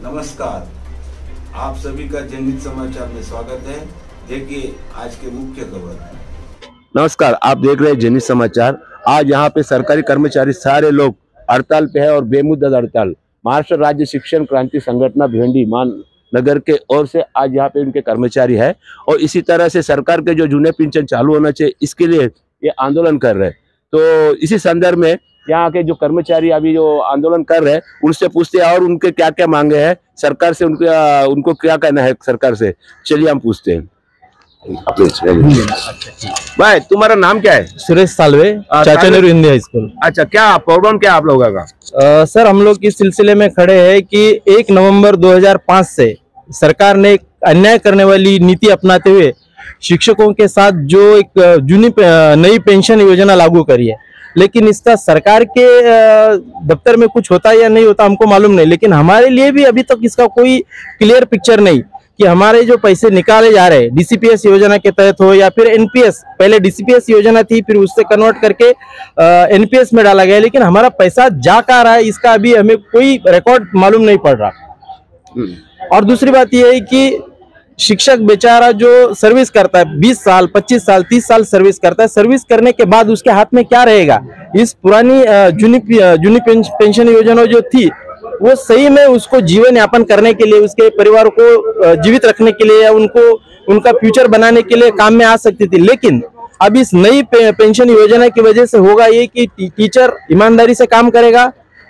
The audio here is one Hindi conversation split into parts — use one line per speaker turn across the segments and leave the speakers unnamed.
नमस्कार, आप सभी का जनहित समाचार में स्वागत है। देखिए आज के मुख्य खबर।
नमस्कार, आप देख रहे हैं जनहित समाचार। आज यहाँ पे सरकारी कर्मचारी सारे लोग हड़ताल पे है और बेमुद्दत हड़ताल। महाराष्ट्र राज्य शिक्षण क्रांति संगठन भिवंडी महानगर के ओर से आज यहाँ पे उनके कर्मचारी है और इसी तरह से सरकार के जो जूने पेंशन चालू होना चाहिए इसके लिए ये आंदोलन कर रहे हैं। तो इसी संदर्भ में यहाँ के जो कर्मचारी अभी जो आंदोलन कर रहे हैं उनसे पूछते हैं और उनके क्या क्या मांगे हैं सरकार से, उनको क्या कहना है सरकार से। चलिए हम पूछते हैं। भाई तुम्हारा नाम क्या है?
सुरेश सालवे, चाचा नेहरू हिंदी हाई स्कूल।
अच्छा, क्या प्रॉब्लम क्या आप लोगों का?
सर, हम लोग इस सिलसिले में खड़े हैं कि 1 नवंबर 2005 से सरकार ने एक अन्याय करने वाली नीति अपनाते हुए शिक्षकों के साथ जो एक नई पेंशन योजना लागू करी है, लेकिन इसका सरकार के दफ्तर में कुछ होता है या नहीं होता हमको मालूम नहीं, लेकिन हमारे लिए भी अभी तक इसका कोई क्लियर पिक्चर नहीं कि हमारे जो पैसे निकाले जा रहे हैं डीसीपीएस योजना के तहत हो या फिर एनपीएस, पहले डीसीपीएस योजना थी फिर उससे कन्वर्ट करके एनपीएस में डाला गया, लेकिन हमारा पैसा जा कहाँ रहा है इसका अभी हमें कोई रिकॉर्ड मालूम नहीं पड़ रहा। और दूसरी बात यह है कि शिक्षक बेचारा जो सर्विस करता है 20 साल 25 साल 30 साल सर्विस करता है, सर्विस करने के बाद उसके हाथ में क्या रहेगा? इस पुरानी जूनी पेंशन योजना जो थी वो सही में उसको जीवन यापन करने के लिए, उसके परिवार को जीवित रखने के लिए या उनका फ्यूचर बनाने के लिए काम में आ सकती थी। लेकिन अब इस नई पेंशन योजना की वजह से होगा ये कि टीचर ईमानदारी से काम करेगा,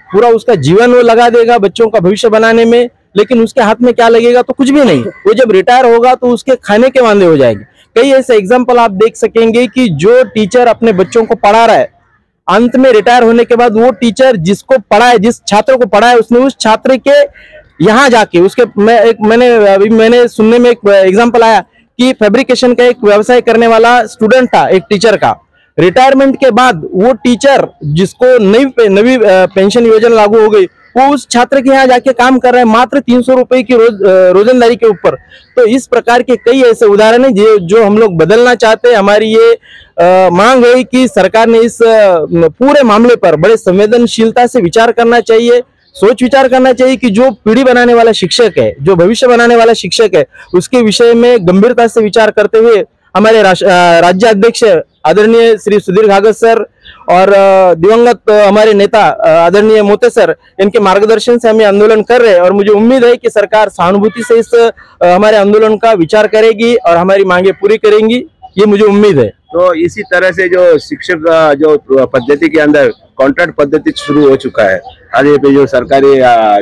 पूरा उसका जीवन वो लगा देगा बच्चों का भविष्य बनाने में, लेकिन उसके हाथ में क्या लगेगा? तो कुछ भी नहीं। वो जब रिटायर होगा तो उसके खाने के वांदे हो जाएंगे। कई ऐसे एग्जाम्पल आप देख सकेंगे कि जो टीचर अपने बच्चों को पढ़ा रहा है, अंत में रिटायर होने के बाद वो टीचर जिसको पढ़ा है, जिस छात्र को पढ़ा है, उसने उस छात्र के यहाँ जाके उसके मैंने सुनने में एक एग्जाम्पल आया कि फैब्रिकेशन का एक व्यवसाय करने वाला स्टूडेंट था एक टीचर का, रिटायरमेंट के बाद वो टीचर जिसको नई पेंशन योजना लागू हो गई वो उस छात्र के यहाँ जाके काम कर रहे हैं मात्र 300 रुपए की रोजंदारी के ऊपर। तो इस प्रकार के कई ऐसे उदाहरण हैं जो हम लोग बदलना चाहते हैं। हमारी ये मांग है कि सरकार ने इस पूरे मामले पर बड़े संवेदनशीलता से विचार करना चाहिए, सोच विचार करना चाहिए कि जो पीढ़ी बनाने वाला शिक्षक है, जो भविष्य बनाने वाला शिक्षक है, उसके विषय में गंभीरता से विचार करते हुए हमारे राज्य अध्यक्ष आदरणीय श्री सुधीर घागत सर और दिवंगत हमारे नेता आदरणीय मोते सर, इनके मार्गदर्शन से हमें आंदोलन कर रहे हैं और मुझे उम्मीद है कि सरकार सहानुभूति से इस हमारे आंदोलन का विचार करेगी और हमारी मांगे पूरी करेंगी, ये मुझे उम्मीद है।
तो इसी तरह से जो शिक्षक जो पद्धति के अंदर कॉन्ट्रैक्ट पद्धति शुरू हो चुका है, आज ये पे जो सरकारी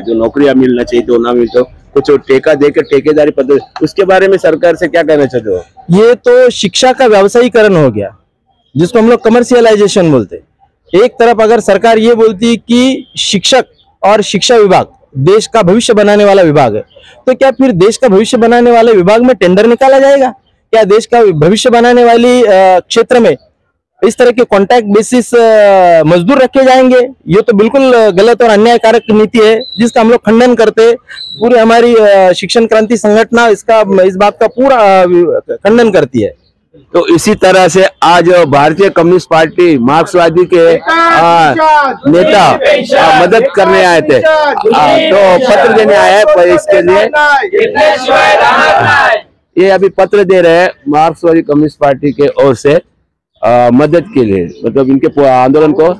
जो नौकरियां मिलना चाहिए तो ना मिल तो कुछ ठेका देकर ठेकेदारी पद्धति, उसके बारे में सरकार से क्या कहना चाहते हो?
ये तो शिक्षा का व्यावसायीकरण हो गया जिसको हम लोग कमर्शियलाइजेशन बोलते हैं। एक तरफ अगर सरकार ये बोलती कि शिक्षक और शिक्षा विभाग देश का भविष्य बनाने वाला विभाग है, तो क्या फिर देश का भविष्य बनाने वाले विभाग में टेंडर निकाला जाएगा? क्या देश का भविष्य बनाने वाली क्षेत्र में इस तरह के कॉन्ट्रैक्ट बेसिस मजदूर रखे जाएंगे? ये तो बिल्कुल गलत और अन्यायकारक नीति है जिसका हम लोग खंडन करते। पूरी हमारी शिक्षण क्रांति संगठन इस बात का पूरा खंडन करती है।
तो इसी तरह से आज भारतीय कम्युनिस्ट पार्टी मार्क्सवादी के नेता मदद करने आए थे, तो पत्र देने आए हैं इसके लिए। ये अभी पत्र दे रहे हैं मार्क्सवादी कम्युनिस्ट पार्टी के ओर से मदद के लिए, मतलब इनके आंदोलन को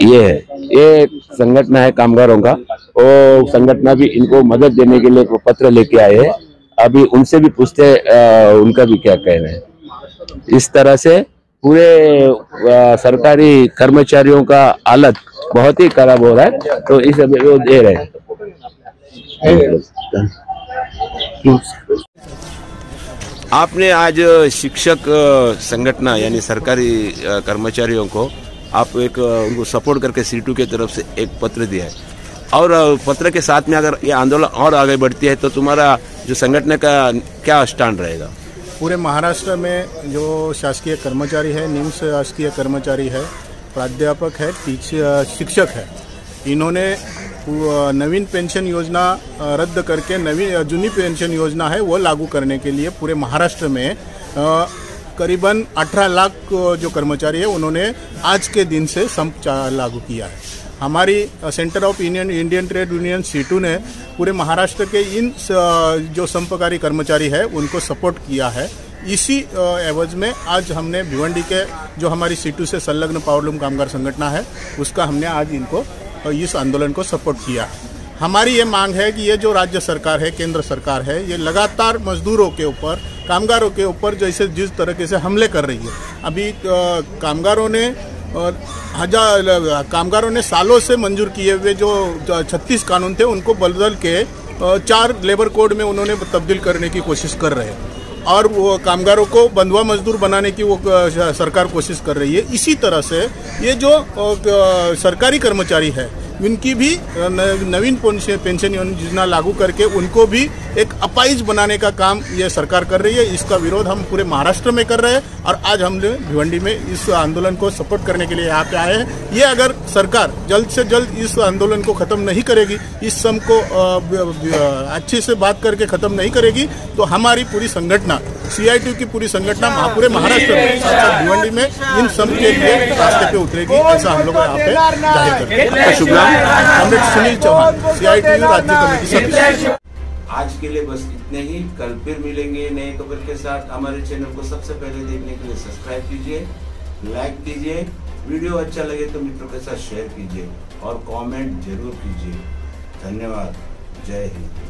ये संगठन है कामगारों का, वो संगठन भी इनको मदद देने के लिए पत्र लेके आए हैं। अभी उनसे भी पूछते उनका भी क्या कहना है। इस तरह से पूरे सरकारी कर्मचारियों का हालत बहुत ही खराब हो रहा है, तो इस वो दे रहे हैं। आपने आज शिक्षक संगठन यानी सरकारी कर्मचारियों को आप उनको सपोर्ट करके C2 की तरफ से एक पत्र दिया है, और पत्र के साथ में अगर ये आंदोलन और आगे बढ़ती है तो तुम्हारा जो संगठन का क्या स्टैंड रहेगा?
पूरे महाराष्ट्र में जो शासकीय कर्मचारी है, निम्न शासकीय कर्मचारी है, प्राध्यापक है, शिक्षक है, इन्होंने नवीन पेंशन योजना रद्द करके जूनी पेंशन योजना है वो लागू करने के लिए पूरे महाराष्ट्र में करीबन 18 लाख जो कर्मचारी है उन्होंने आज के दिन से संप लागू किया है। हमारी centre of Indian trade union CITU ने पूरे महाराष्ट्र के इन जो संपकारी कर्मचारी है उनको सपोर्ट किया है। इसी एवज में आज हमने भिवंडी के जो हमारी सीटू से संलग्न पावरलूम कामगार संगठन है उसका हमने आज इनको इस आंदोलन को सपोर्ट किया। हमारी ये मांग है कि ये जो राज्य सरकार है, केंद्र सरकार है, ये लगातार मजदूरों के ऊपर, कामगारों के ऊपर जैसे जिस तरीके से हमले कर रही है। अभी कामगारों ने सालों से मंजूर किए हुए जो 36 कानून थे उनको बदल के 4 लेबर कोड में उन्होंने तब्दील करने की कोशिश कर रहे हैं और वो कामगारों को बंधुआ मजदूर बनाने की वो सरकार कोशिश कर रही है। इसी तरह से ये जो सरकारी कर्मचारी है उनकी भी नवीन पेंशन योजना लागू करके उनको भी एक अपाहिज बनाने का काम ये सरकार कर रही है। इसका विरोध हम पूरे महाराष्ट्र में कर रहे हैं और आज हमने भिवंडी में इस आंदोलन को सपोर्ट करने के लिए यहाँ पे आए हैं। ये अगर सरकार जल्द से जल्द इस आंदोलन को खत्म नहीं करेगी, इस सम को अच्छे से बात करके खत्म नहीं करेगी, तो हमारी पूरी संगठना, CITU की पूरी संगठना पूरे महाराष्ट्र में, भिवंडी में इन सम के लिए रास्ते पे उतरेगी। ऐसा हम लोग यहाँ पे जाहिर करते हैं। शुभ कॉमरेड सुनील चौहान, CITU राज्य कमेटी सदस्य।
आज के लिए बस इतने ही। कल फिर मिलेंगे नए खबर के साथ। हमारे चैनल को सबसे पहले देखने के लिए सब्सक्राइब कीजिए, लाइक कीजिए, वीडियो अच्छा लगे तो मित्रों के साथ शेयर कीजिए और कमेंट जरूर कीजिए। धन्यवाद। जय हिंद।